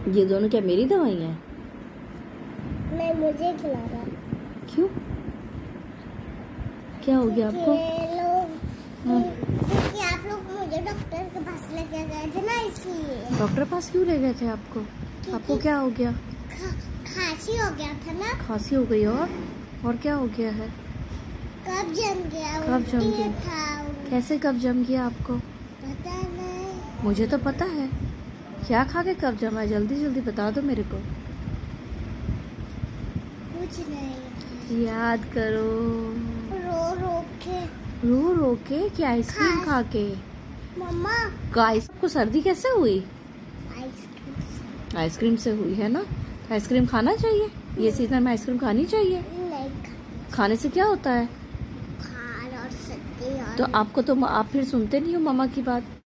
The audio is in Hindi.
ये दोनों क्या मेरी दवाई हैं? नहीं, मुझे खिला रहा। क्यों? क्या हो गया आपको? क्योंकि आप लोग मुझे डॉक्टर के पास लेके गए थे ना, इसलिए। डॉक्टर पास क्यों ले गए थे आपको? आपको क्या हो गया? खांसी हो गया था ना। खांसी हो गई और क्या हो गया है? कब जम गया? कब जम गया? था। कैसे कब जम गया आपको? पता नहीं। मुझे तो पता है। क्या खा के कब जमा है? जल्दी जल्दी बता दो मेरे को। कुछ नहीं। याद करो। रो रो के कि आइसक्रीम खा के? मम्मा, आपको सर्दी कैसे हुई? आइसक्रीम से हुई है ना। आइसक्रीम खाना चाहिए, ये सीजन में आइसक्रीम खानी चाहिए। नहीं। खाने से क्या होता है? खाना और सर्दी। तो आपको तो आप फिर सुनते नहीं हो मामा की बात।